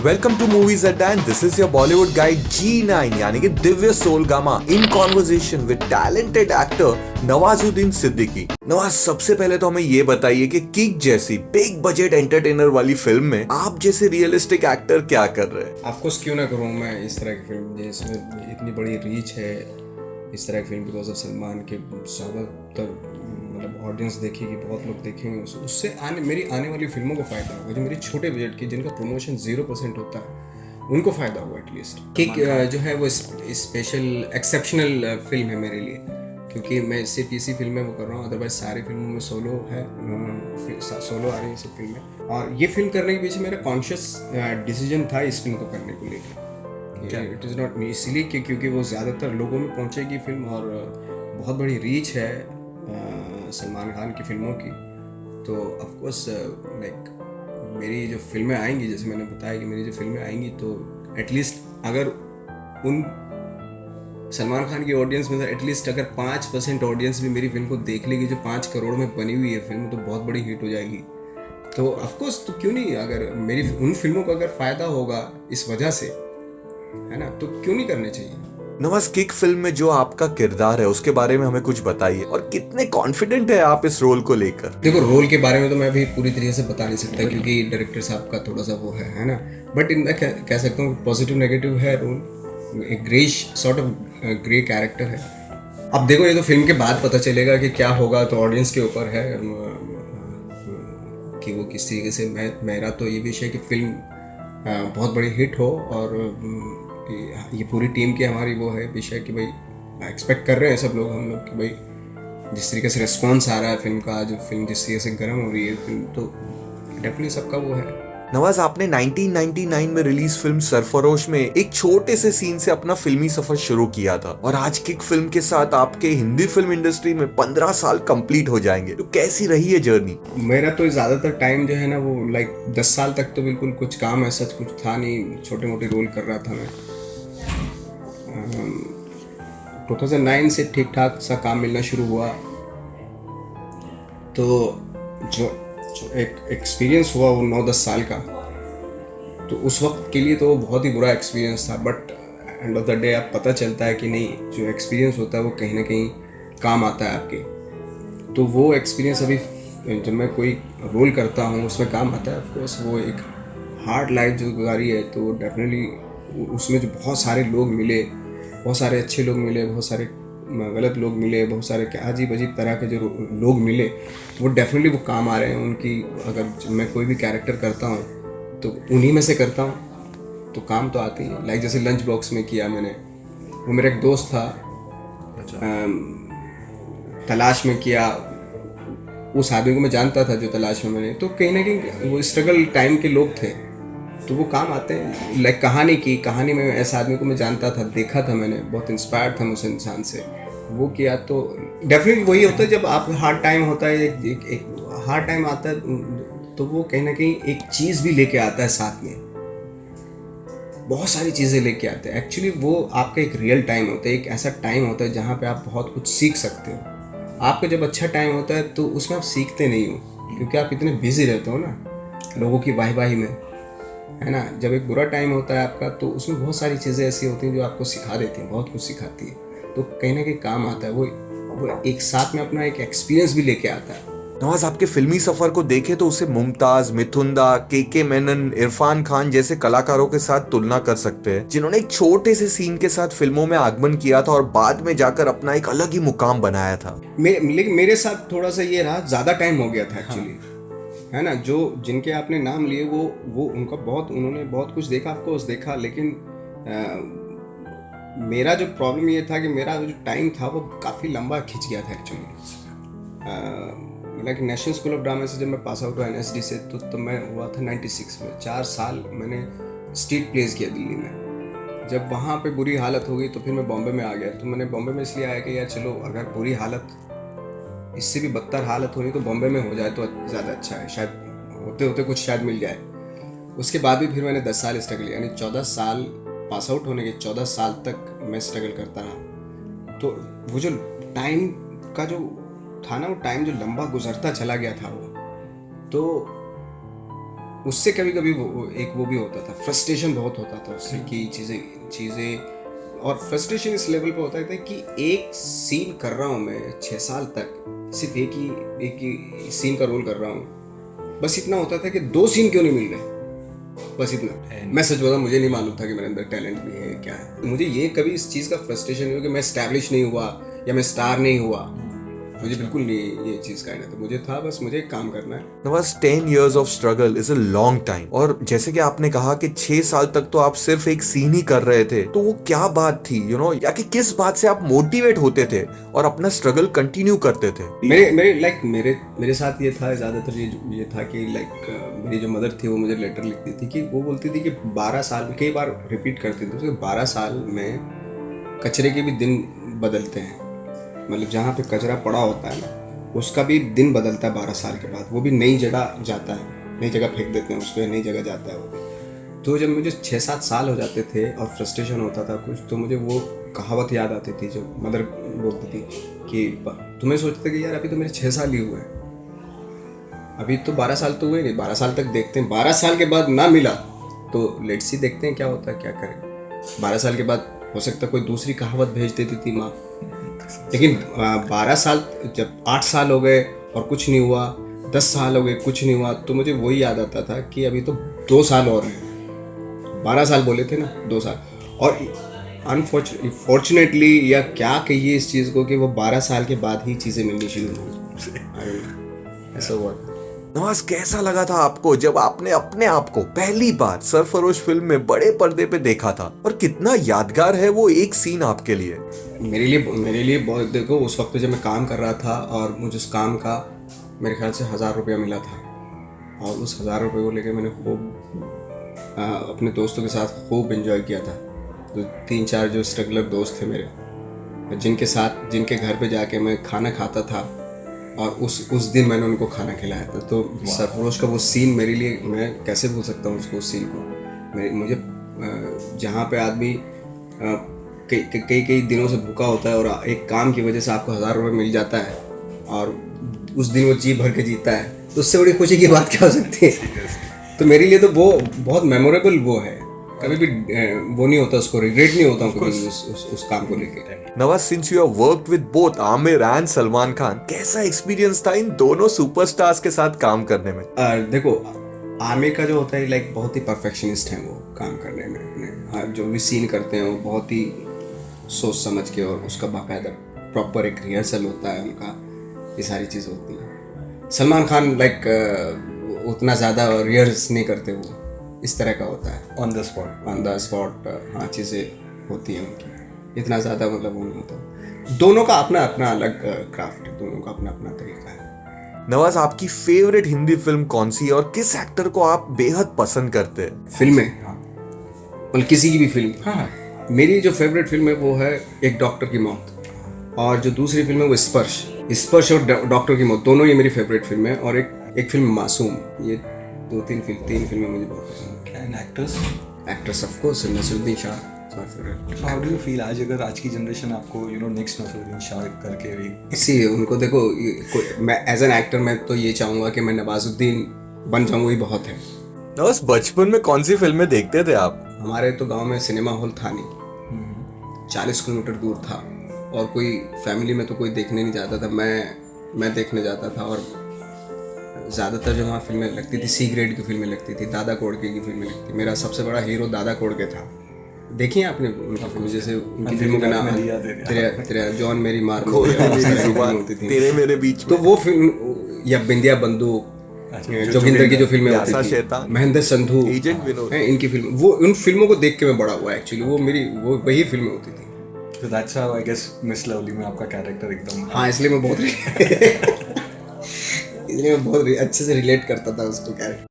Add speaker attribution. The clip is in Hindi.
Speaker 1: Welcome to Movies Adda and this is your Bollywood guide G9 यानी कि Divya Soulgama in conversation with talented actor Nawazuddin Siddiqui. Nawaz, सबसे पहले तो हमें ये बताइए कि किक जैसी बिग बजट एंटरटेनर वाली फिल्म में आप जैसे रियलिस्टिक एक्टर क्या कर रहे हैं?
Speaker 2: ऑफकोर्स क्यों ना करूँ मैं इस तरह की फिल्म जिसमें इतनी बड़ी रीच है। इस तरह की फिल्म बिकॉज ऑफ सलमान के ज़्यादातर मतलब ऑडियंस देखेगी, बहुत लोग देखेंगे, उससे मेरी आने वाली फिल्मों को फ़ायदा होगा। जो मेरी छोटे बजट की जिनका प्रमोशन 0% होता है उनको फ़ायदा होगा एटलीस्ट। किक जो है वो स्पेशल एक्सेप्शनल फिल्म है मेरे लिए, क्योंकि मैं सिर्फ इसी फिल्म में वो कर रहा हूँ। अदरवाइज सारी फिल्मों में सोलो है, सोलो आ रही है सब फिल्में। और ये फिल्म करने के पीछे मेरा कॉन्शियस डिसीजन था इस फिल्म को करने को लेकर। इट इज़ नॉट मी इसलिए क्योंकि वो ज़्यादातर लोगों में पहुँचेगी फिल्म और बहुत बड़ी रीच है सलमान खान की फिल्मों की। तो ऑफकोर्स लाइक मेरी जो फिल्में आएंगी, जैसे मैंने बताया कि मेरी जो फिल्में आएंगी तो एटलीस्ट अगर उन सलमान खान की ऑडियंस में से एटलीस्ट अगर 5% ऑडियंस भी मेरी फिल्म को देख लेगी जो 5 करोड़ में बनी हुई है फिल्म, तो बहुत बड़ी हिट हो जाएगी। तो ऑफकोर्स तो क्यों नहीं, अगर मेरी उन फिल्मों को अगर फ़ायदा होगा इस वजह से, है ना, तो क्यों नहीं करने चाहिए।
Speaker 1: नवाज, किक फिल्म में जो आपका किरदार है उसके बारे में हमें कुछ बताइए और कितने कॉन्फिडेंट है आप इस रोल को लेकर?
Speaker 2: देखो, रोल के बारे में तो मैं अभी पूरी तरीके से बता नहीं सकता क्योंकि डायरेक्टर साहब का थोड़ा सा वो है ना। बट मैं कह सकता हूँ पॉजिटिव नेगेटिव है रोल, एक greyish sort of grey character है। अब देखो, ये तो फिल्म के बाद पता चलेगा कि क्या होगा, तो ऑडियंस के ऊपर है कि वो किस तरीके से। मेरा तो ये विषय है कि फिल्म बहुत बड़ी हिट हो और ये पूरी टीम की हमारी वो है विषय कि भाई एक्सपेक्ट कर रहे हैं सब लोग, हम लोग कि भाई जिस तरीके से रिस्पॉन्स आ रहा है फिल्म का, जो फिल्म जिस तरीके से गर्म हो रही है फिल्म, तो डेफिनेटली सबका वो है।
Speaker 1: नवाज, आपने 1999 में रिलीज फिल्म सरफरोश में एक छोटे से सीन से अपना फिल्मी सफर शुरू किया था और आज किक फिल्म के साथ आपके हिंदी फिल्म इंडस्ट्री में 15 साल कंप्लीट हो जाएंगे। तो कैसी रही है जर्नी?
Speaker 2: मेरा तो ज़्यादातर टाइम जो है ना वो लाइक 10 साल तक तो बिल्कुल कुछ काम ऐसा कुछ था नहीं, छोटे मोटे रोल कर रहा था मैं। 2009 से ठीक ठाक सा काम मिलना शुरू हुआ, तो जो एक एक्सपीरियंस हुआ वो 9-10 साल का, तो उस वक्त के लिए तो वो बहुत ही बुरा एक्सपीरियंस था। But end of the day अब पता चलता है कि नहीं, जो एक्सपीरियंस होता है वो कहीं ना कहीं काम आता है आपके। तो वो एक्सपीरियंस अभी जब मैं कोई रोल करता हूँ उसमें काम आता है। ऑफकोर्स वो एक हार्ड लाइफ जो गुजारी है, तो डेफिनेटली उसमें जो बहुत सारे लोग मिले, बहुत सारे अच्छे लोग मिले, बहुत सारे गलत लोग मिले, बहुत सारे क्या अजीब अजीब तरह के जो लोग मिले, वो डेफिनेटली वो काम आ रहे हैं उनकी। अगर मैं कोई भी कैरेक्टर करता हूँ तो उन्हीं में से करता हूँ, तो काम तो आती है। लाइक जैसे लंच बॉक्स में किया मैंने, वो मेरा एक दोस्त था। तलाश में किया, उस आदमी को मैं जानता था जो तलाश में मैंने, तो कहीं ना कहीं वो स्ट्रगल टाइम के लोग थे, तो वो काम आते हैं। लाइक कहानी में ऐसा आदमी को मैं जानता था, देखा था मैंने, बहुत इंस्पायर था उस इंसान से, वो किया। तो डेफिनेटली वही होता है जब आप हार्ड टाइम होता है, एक हार्ड टाइम आता है, तो वो कहीं ना कहीं एक चीज़ भी लेके आता है साथ में, बहुत सारी चीज़ें लेके आते हैं। एक्चुअली वो आपका एक रियल टाइम होता है, एक ऐसा टाइम होता है जहाँ पे आप बहुत कुछ सीख सकते हो। आपका जब अच्छा टाइम होता है तो उसमें आप सीखते नहीं हो, क्योंकि आप इतने बिजी रहते हो ना लोगों की वाही में, है ना। जब एक बुरा टाइम होता है आपका, तो उसमें बहुत सारी चीज़ें ऐसी होती हैं जो आपको सिखा देती हैं, बहुत कुछ सिखाती है, तो कहीं ना कहीं काम आता है। वो एक साथ में अपना एक एक्सपीरियंस भी लेके आता है।
Speaker 1: नवाज, आपके फिल्मी सफर को देखें तो उसे मुमताज, मिथुन दा, के मेनन, इरफान खान जैसे कलाकारों के साथ तुलना कर सकते हैं, जिन्होंने एक छोटे से सीन के साथ फिल्मों में आगमन किया था और बाद में जाकर अपना एक अलग ही मुकाम बनाया था।
Speaker 2: लेकिन मेरे साथ थोड़ा सा ये रहा, ज़्यादा टाइम हो गया था एक्चुअली, है ना। जो जिनके आपने नाम लिए वो उनका उन्होंने बहुत कुछ देखा, ऑफकोर्स देखा, लेकिन मेरा जो प्रॉब्लम ये था कि मेरा जो टाइम था वो काफ़ी लंबा खिंच गया था actually. Like national school of drama से जब मैं पास आउट हुआ NSD से, तो मैं हुआ था 96 में। 4 साल मैंने स्ट्रीट प्लेस किया दिल्ली में। जब वहाँ पे बुरी हालत हो गई तो फिर मैं बॉम्बे में आ गया। तो मैंने बॉम्बे में इसलिए आया कि यार चलो, अगर बुरी हालत, इससे भी बदतर हालत होनी तो बॉम्बे में हो जाए तो ज़्यादा अच्छा है, शायद होते होते कुछ शायद मिल जाए। उसके बाद भी फिर मैंने 10 साल स्ट्रगल किया, यानी 14 साल पास आउट होने के 14 साल तक मैं स्ट्रगल करता रहा। तो वो जो टाइम का जो था ना, वो टाइम जो लंबा गुजरता चला गया था वो, तो उससे कभी कभी वो भी होता था, फ्रस्ट्रेशन बहुत होता था उससे कि चीज़ें और फ्रस्ट्रेशन इस लेवल पे होता था कि एक सीन कर रहा हूँ मैं 6 साल तक, सिर्फ एक ही सीन का रोल कर रहा हूँ, बस इतना होता था कि 2 सीन क्यों नहीं मिल रहे, बस इतना। मैं सच बताऊं, मुझे नहीं मालूम था कि मेरे अंदर टैलेंट भी है क्या है। मुझे ये कभी इस चीज़ का फ्रस्ट्रेशन नहीं हुआ कि मैं एस्टैब्लिश नहीं हुआ या मैं स्टार नहीं हुआ, मुझे बिल्कुल नहीं ये चीज़ का था। मुझे था बस मुझे काम करना है।
Speaker 1: Nawaz 10 years of struggle is a long time। और जैसे कि आपने कहा कि 6 साल तक तो आप सिर्फ एक सीन ही कर रहे थे, तो वो क्या बात थी या कि किस बात से आप मोटिवेट होते थे और अपना स्ट्रगल कंटिन्यू करते थे?
Speaker 2: मेरे साथ ये था ज़्यादातर, ये था कि मेरी जो मदर थी वो मुझे लेटर लिखती थी कि वो बोलती थी कि 12 साल में, कई बार रिपीट करती थी कि 12 साल में कचरे के भी दिन बदलते हैं, मतलब जहाँ पे कचरा पड़ा होता है ना उसका भी दिन बदलता है 12 साल के बाद, वो भी नई जगह जाता है, नई जगह फेंक देते हैं उसको, नई जगह जाता है वो भी। तो जब मुझे 6-7 साल हो जाते थे और फ्रस्ट्रेशन होता था कुछ, तो मुझे वो कहावत याद आती थी जो मदर बोलती थी कि तुम्हें सोचते कि यार अभी तो मेरे 6 साल ही हुए हैं, अभी तो 12 साल तो हुए नहीं, 12 साल तक देखते हैं, 12 साल के बाद ना मिला तो लेट्स सी देखते हैं क्या होता है, क्या करें। 12 साल के बाद हो सकता है कोई दूसरी कहावत भेज देती थी माँ, लेकिन 12 साल, जब 8 साल हो गए और कुछ नहीं हुआ, 10 साल हो गए कुछ नहीं हुआ, तो मुझे वही याद आता था कि अभी तो 2 साल और हैं। 12 साल बोले थे ना, 2 साल। और अनफॉर्चुनेटली या क्या कहिए इस चीज़ को कि वो 12 साल के बाद ही चीज़ें मिलनी शुरू हुई, ऐसा हुआ।
Speaker 1: नवाज, कैसा लगा था आपको जब आपने अपने आप को पहली बार सरफरोश फिल्म में बड़े पर्दे पे देखा था, और कितना यादगार है वो एक सीन आपके लिए?
Speaker 2: मेरे लिए बहुत, देखो उस वक्त जब मैं काम कर रहा था और मुझे उस काम का मेरे ख्याल से 1000 रुपया मिला था, और उस 1000 रुपये को लेकर मैंने खूब अपने दोस्तों के साथ खूब एंजॉय किया था। तो 3-4 जो स्ट्रगलर दोस्त थे मेरे, जिनके घर पे जाके मैं खाना खाता था, और उस दिन मैंने उनको खाना खिलाया था। तो सरफरोश का वो सीन मेरे लिए, मैं कैसे भूल सकता हूँ उसको, उस सीन को। मुझे जहाँ पे आदमी कई दिनों से भूखा होता है और एक काम की वजह से आपको 1000 रुपये मिल जाता है और उस दिन वो जी भर के जीता है, तो उससे बड़ी खुशी की बात क्या हो सकती है। तो मेरे लिए तो वो बहुत मेमोरेबल वो है, कभी भी वो नहीं होता, उसको रिग्रेट नहीं होता कभी उस काम को लेकर।
Speaker 1: Nawaz, since you have worked with both Aamir and Salman Khan, कैसा एक्सपीरियंस था इन दोनों सुपरस्टार्स के साथ काम करने में?
Speaker 2: देखो, आमिर का जो होता है बहुत ही परफेक्शनिस्ट है वो काम करने में, जो भी सीन करते हैं वो बहुत ही सोच समझ के, और उसका बाकायदा प्रॉपर एक रिहर्सल होता है उनका, ये सारी चीज़ होती है। सलमान खान उतना ज़्यादा रिहर्स नहीं करते, वो इस तरह का होता है, ऑन द स्पॉट हाँ चीज़ें होती हैं उनकी, इतना ज़्यादा मतलब वो नहीं होता। दोनों का अपना अपना अलग क्राफ्ट है, दोनों का अपना अपना तरीका है।
Speaker 1: नवाज, आपकी फेवरेट हिंदी फिल्म कौन सी और किस एक्टर को आप बेहद पसंद करते हैं?
Speaker 2: फिल्में, मतलब किसी की भी फिल्म? हाँ, मेरी जो फेवरेट फिल्म है वो है एक डॉक्टर की मौत, और जो दूसरी फिल्म है वो स्पर्श और डॉक्टर की मौत, दोनों ये मेरी फेवरेट फिल्म है। और एक फिल्म मासूम, ये 3 फिल्में मुझे बहुत पसंद है। Actress of course Naseeruddin Shah, my favorite.
Speaker 3: So how do you feel अगर आज की जनरेशन आपको नेक्स्ट नसीरुद्दीन शाह करके भी
Speaker 2: सी उनको देखो, मैं एज एन एक्टर मैं तो ये चाहूँगा कि मैं नवाजुद्दीन बन जाऊँ, वही बहुत है।
Speaker 1: नवाज, बचपन में कौन सी फिल्में देखते थे आप?
Speaker 2: हमारे तो गांव में सिनेमा हॉल था नहीं, 40 किलोमीटर दूर था, और कोई फैमिली में तो कोई देखने नहीं जाता था, मैं देखने जाता था। और ज़्यादातर जो वहाँ फिल्में लगती थी, सी ग्रेड की फिल्में लगती थी, दादा कोडके की फिल्में लगती थी। मेरा सबसे बड़ा हीरो दादा कोडके था। देखिए आपने उनकी फिल्म, जैसे उनकी फिल्मों का नाम तेरा जॉन मेरी मार होती थी,
Speaker 1: तेरे मेरे बीच,
Speaker 2: तो वो फिल्म, या बिंदिया बंदूक, जोगिंदर की जो फिल्में होती थी, महेंद्र संधू,
Speaker 1: एजेंट विनोद,
Speaker 2: इनकी फिल्म, वो उन फिल्मों को देख के मैं बड़ा हुआ एक्चुअली, वो वही फिल्में होती थी।
Speaker 3: So that's how I guess miss lovely में आपका कैरेक्टर एकदम,
Speaker 2: हाँ, इसलिए मैं बहुत अच्छे से रिलेट करता था उसको कैरेक्टर।